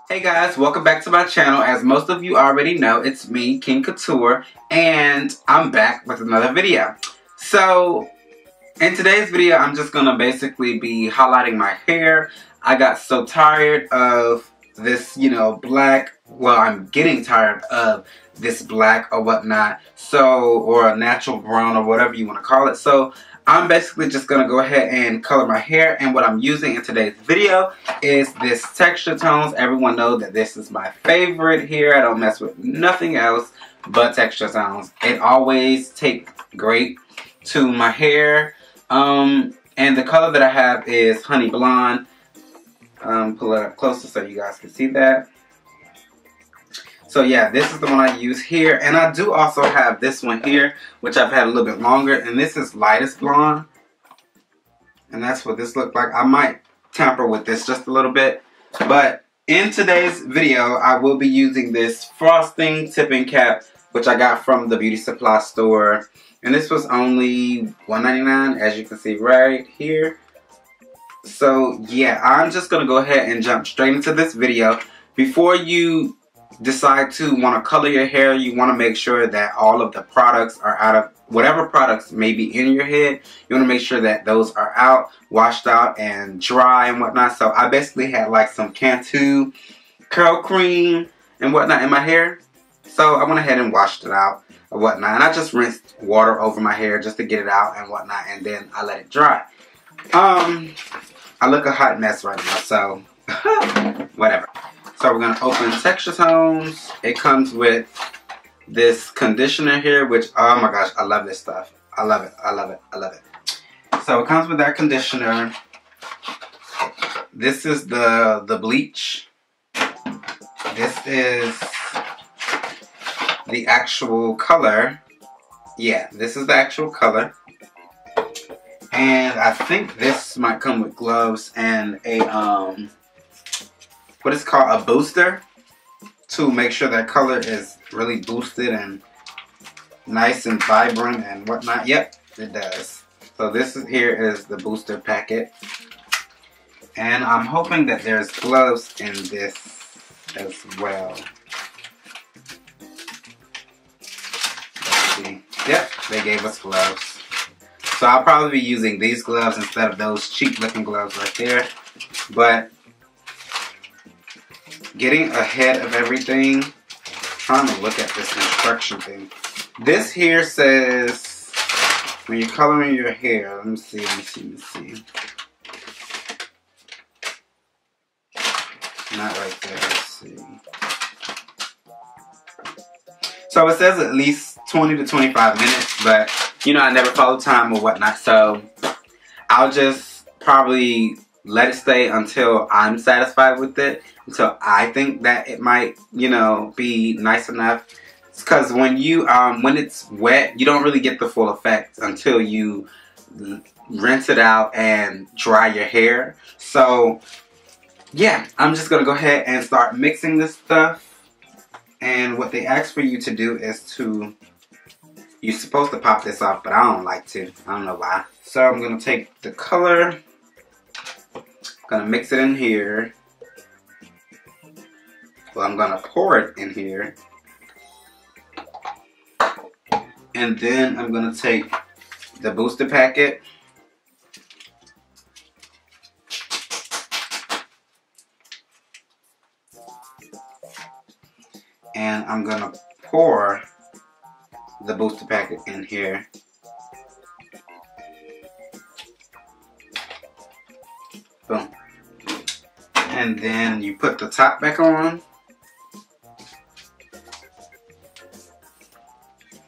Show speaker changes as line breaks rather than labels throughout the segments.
Hey guys, welcome back to my channel. As most of you already know, it's me, King Couture, and I'm back with another video. So, in today's video, I'm just gonna basically be highlighting my hair. I got so tired of this, black. Well, I'm getting tired of this black or whatnot. So, or a natural brown or whatever you want to call it. So, I'm basically just going to go ahead and color my hair, and what I'm using in today's video is this Texture Tones. Everyone knows that this is my favorite here. I don't mess with nothing else but Texture Tones. It always takes great to my hair. And the color that I have is Honey Blonde. Pull it up closer so you guys can see that. So yeah, this is the one I use here, and I do also have this one here, which I've had a little bit longer, and this is Lightest Blonde, and that's what this looks like. I might tamper with this just a little bit, but in today's video, I will be using this frosting tipping cap, which I got from the beauty supply store, and this was only $1.99, as you can see right here. So yeah, I'm just gonna go ahead and jump straight into this video. Before you decide to want to color your hair, you want to make sure that all of the products are out of whatever products may be in your head. You want to make sure that those are out, washed out, and dry and whatnot. So I basically had like some Cantu curl cream and whatnot in my hair. So I went ahead and washed it out and whatnot. And I just rinsed water over my hair just to get it out and whatnot. And then I let it dry. I look a hot mess right now, so whatever. So we're going to open Texture Tones. It comes with this conditioner here, which, oh my gosh, I love this stuff. I love it, I love it, I love it. So it comes with that conditioner. This is the bleach. This is the actual color. Yeah, this is the actual color. And I think this might come with gloves and a, what is called a booster to make sure that color is really boosted and nice and vibrant and whatnot. Yep, it does. So this here is the booster packet, and I'm hoping that there's gloves in this as well. Let's see. Yep, they gave us gloves. So I'll probably be using these gloves instead of those cheap looking gloves right there. But getting ahead of everything, trying to look at this instruction thing. This here says, when you're coloring your hair, let me see. Not right there, let's see. So it says at least 20 to 25 minutes, but I never follow time or whatnot, so I'll just probably let it stay until I'm satisfied with it, until I think that it might, be nice enough. Because when it's wet, you don't really get the full effect until you rinse it out and dry your hair. So, yeah, I'm just going to go ahead and start mixing this stuff. And what they ask for you to do is you're supposed to pop this off, but I don't like to. I don't know why. So I'm going to take the color. Gonna mix it in here. Well, I'm gonna pour it in here. And then I'm gonna take the booster packet. And I'm gonna pour the booster packet in here. Boom. And then you put the top back on.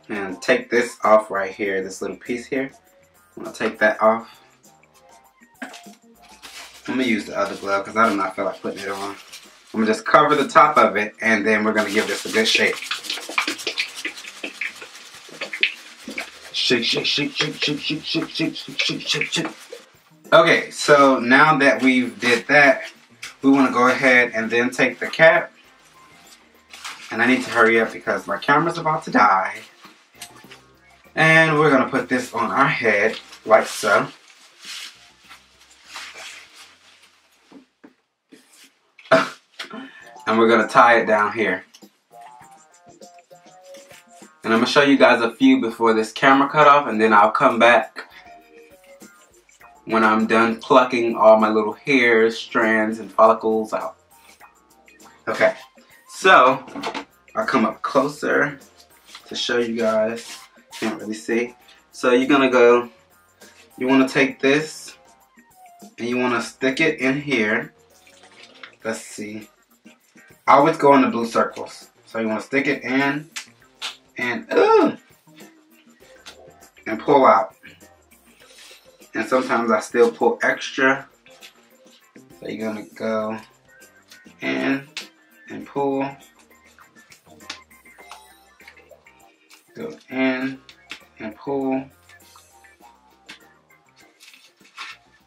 And take this off right here, this little piece here. I'm going to take that off. I'm going to use the other glove because I do not feel like putting it on. I'm going to just cover the top of it, and then we're going to give this a good shake. Shake, shake, shake, shake, shake, shake, shake, shake, shake, shake, shake. Okay, so now that we've did that, we want to go ahead and then take the cap. And I need to hurry up because my camera's about to die. And we're going to put this on our head, like so. And we're going to tie it down here. And I'm going to show you guys a few before this camera cut off, and then I'll come back when I'm done plucking all my little hairs, strands, and follicles out. Okay, so I'll come up closer to show you guys. Can't really see. So you're going to go, you want to take this and you want to stick it in here. Let's see. I always go in the blue circles. So you want to stick it in and pull out. And sometimes I still pull extra. So you're gonna go in and pull. Go in and pull.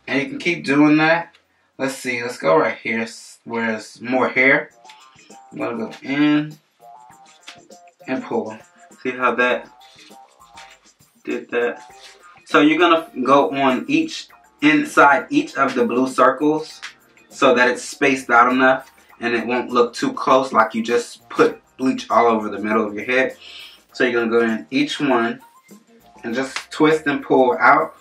And you can keep doing that. Let's see, let's go right here where there's more hair. I'm gonna go in and pull. See how that did that? So you're gonna go on inside each of the blue circles so that it's spaced out enough and it won't look too close like you just put bleach all over the middle of your head. So you're gonna go in each one and just twist and pull out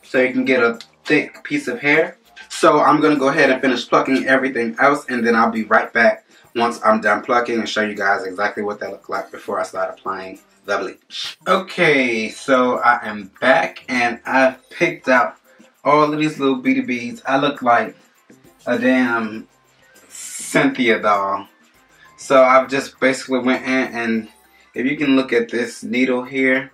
so you can get a thick piece of hair. So I'm gonna go ahead and finish plucking everything else, and then I'll be right back once I'm done plucking and show you guys exactly what that looked like before I start applying the bleach. Okay, so I am back and I've picked out all of these little beady beads. I look like a damn Cynthia doll. So I've just basically went in, and if you can look at this needle here,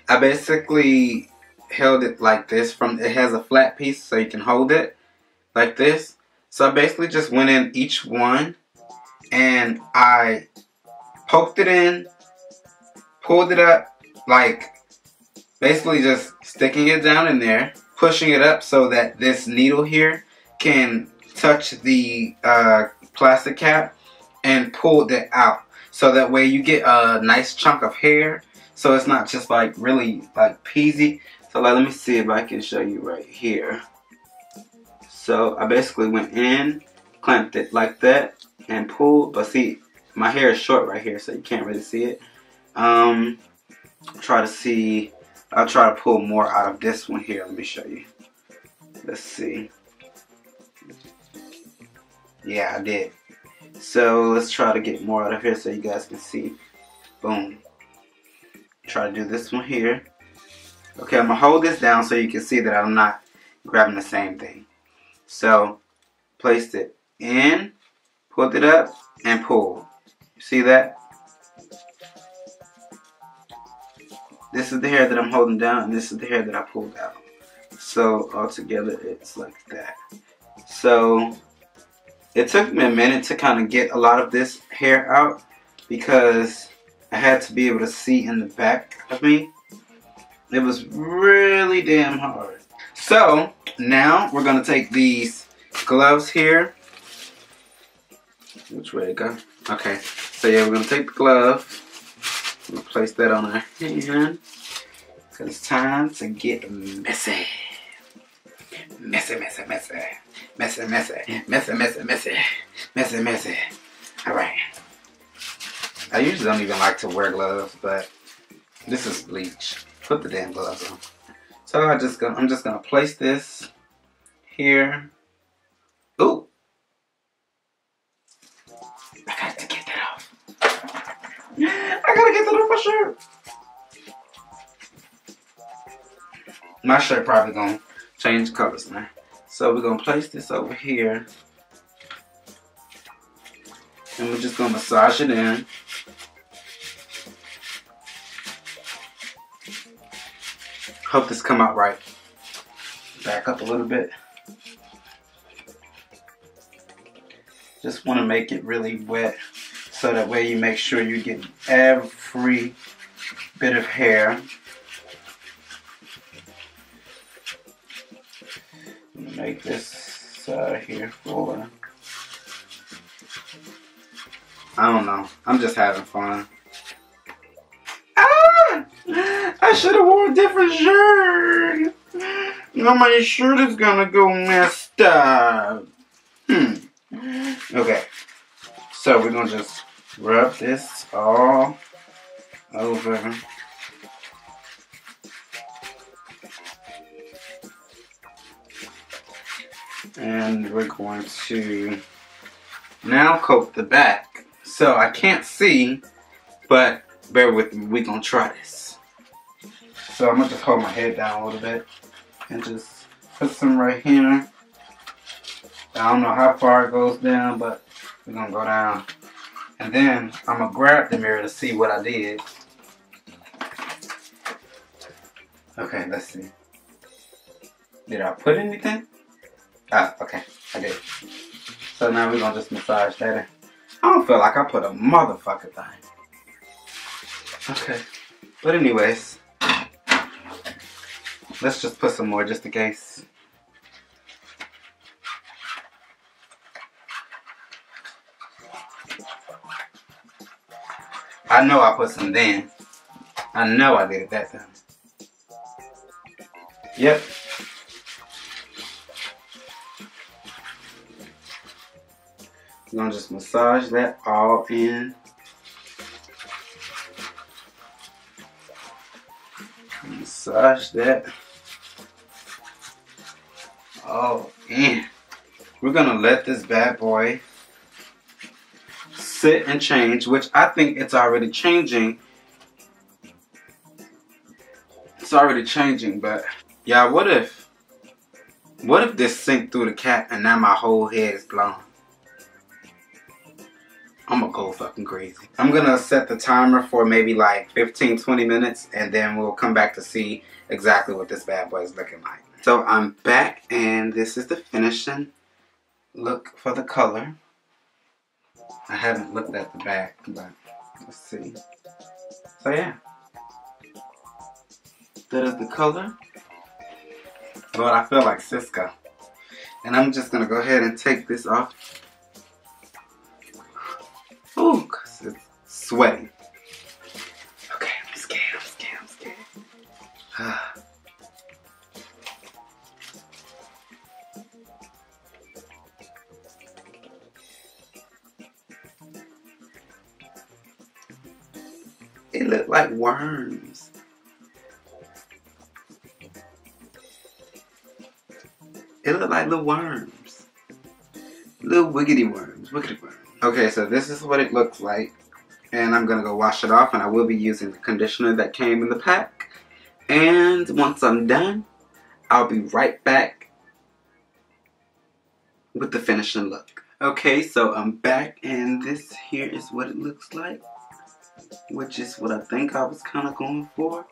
I basically held it like this. It has a flat piece so you can hold it like this. So I basically just went in each one and I poked it in, pulled it up, like basically just sticking it down in there, pushing it up so that this needle here can touch the plastic cap, and pulled it out. So that way you get a nice chunk of hair, so it's not just like really like peasy. So like, let me see if I can show you right here. So I basically went in, clamped it like that, and pulled. But see, my hair is short right here, so you can't really see it. I'll try to pull more out of this one here. Let me show you. Let's see. Yeah, I did. So let's try to get more out of here so you guys can see. Boom. Try to do this one here. Okay, I'm gonna hold this down so you can see that I'm not grabbing the same thing. So, placed it in, pulled it up, and pulled. See that? This is the hair that I'm holding down, and this is the hair that I pulled out. So, altogether, it's like that. So, it took me a minute to kind of get a lot of this hair out because I had to be able to see in the back of me. It was really damn hard. So, now we're going to take these gloves here. Which way to go? Okay, so yeah, we're going to take the glove. We'll place that on our hand. Because it's time to get messy. Messy, messy, messy. Messy, messy. Messy, messy, messy. Messy, messy. Alright. I usually don't even like to wear gloves, but this is bleach. Put the damn gloves on. So I'm just gonna place this here. Ooh. I got to get that off. I gotta get that off my shirt. My shirt probably gonna change colors now. So we're gonna place this over here. And we're just gonna massage it in. Hope this come out right. Back up a little bit. Just want to make it really wet so that way you make sure you get every bit of hair. Make this side here fuller. I don't know. I'm just having fun. Ah! I should have worn a different shirt. Now my shirt is gonna go messed up. Okay. So we're gonna just rub this all over. And we're going to now coat the back. So I can't see, but bear with me, we're gonna try this. So I'm gonna just hold my head down a little bit and just put some right here. I don't know how far it goes down, but we're gonna go down. And then I'm gonna grab the mirror to see what I did. Okay, let's see. Did I put anything? Ah, okay, I did. So now we're gonna just massage that in. I don't feel like I put a motherfucker thing. Okay, but anyways, let's just put some more just in case. I know I put some then. I know I did it that time. Yep. I'm gonna just massage that all in. Massage that all in. We're gonna let this bad boy sit and change, which I think it's already changing. It's already changing, but yeah, what if this sinked through the cap and now my whole head is blown? I'm gonna go fucking crazy. I'm gonna set the timer for maybe like 15-20 minutes and then we'll come back to see exactly what this bad boy is looking like. So I'm back and this is the finishing look for the color. I haven't looked at the back, but let's see. So yeah, that is the color. But I feel like Cisco. And I'm just gonna go ahead and take this off. Ooh, cause it's sweating. Okay, I'm scared. It looked like worms. It looked like little worms. Little wiggity worms. Okay, so this is what it looks like. And I'm gonna go wash it off, and I will be using the conditioner that came in the pack. And once I'm done, I'll be right back with the finishing look. Okay, so I'm back, and this here is what it looks like, which is what I think I was kind of going for.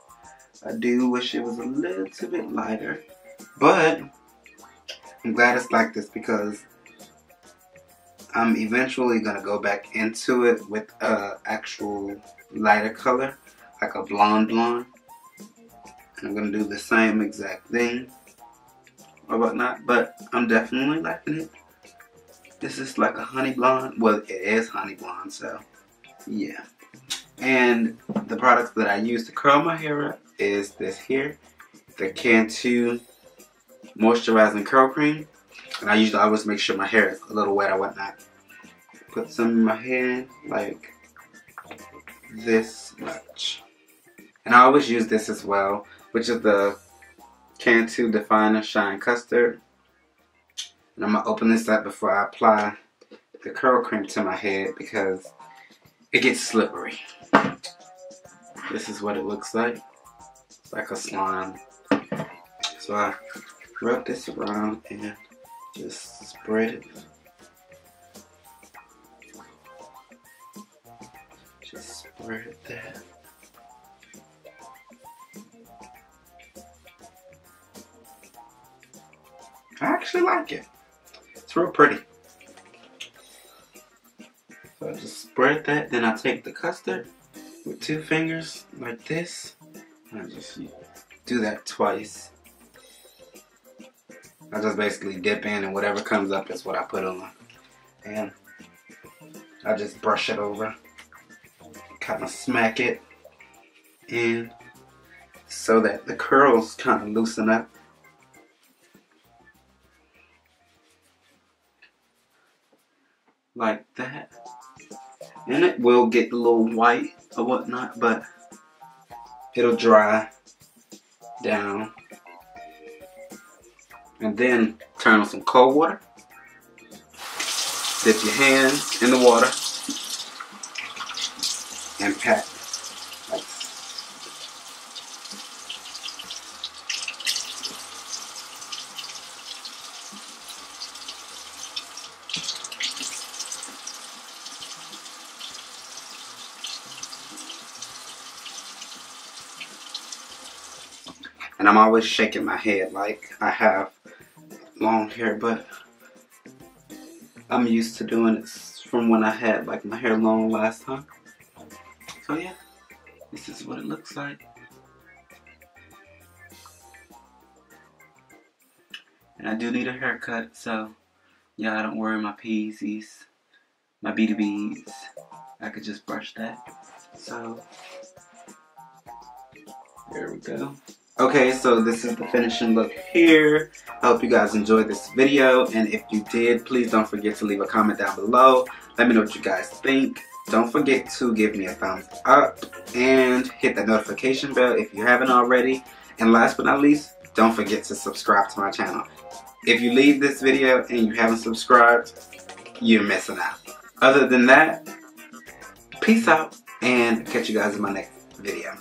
I do wish it was a little bit lighter, but I'm glad it's like this because I'm eventually gonna go back into it with a actual lighter color, like a blonde. And I'm gonna do the same exact thing or whatnot, but I'm definitely liking it. This is like a honey blonde. Well, it is honey blonde, so yeah. And the products that I use to curl my hair up is this here, the Cantu Moisturizing Curl Cream. And I usually always make sure my hair is a little wet or whatnot. Put some in my hair, like this much. And I always use this as well, which is the Cantu Definer Shine Custard. And I'm going to open this up before I apply the curl cream to my head because it gets slippery. This is what it looks like. It's like a slime. So I rub this around and just spread it. Just spread it there. I actually like it. It's real pretty. So I just spread that, then I take the custard with 2 fingers like this. And I just do that twice. I just basically dip in and whatever comes up is what I put on. And I just brush it over. Kind of smack it in so that the curls kind of loosen up. Like that. And it will get a little white or whatnot, but it'll dry down. And then turn on some cold water. Dip your hands in the water and pat like this. And I'm always shaking my head like I have long hair, but I'm used to doing it from when I had like my hair long last time. So yeah, this is what it looks like. And I do need a haircut, so yeah, don't worry my PZs, my B2Bs. I could just brush that. So there we go. Okay, so this is the finishing look here. I hope you guys enjoyed this video, and if you did, please don't forget to leave a comment down below. Let me know what you guys think. Don't forget to give me a thumbs up and hit the notification bell if you haven't already. And last but not least, don't forget to subscribe to my channel. If you leave this video and you haven't subscribed, you're missing out. Other than that, peace out and catch you guys in my next video.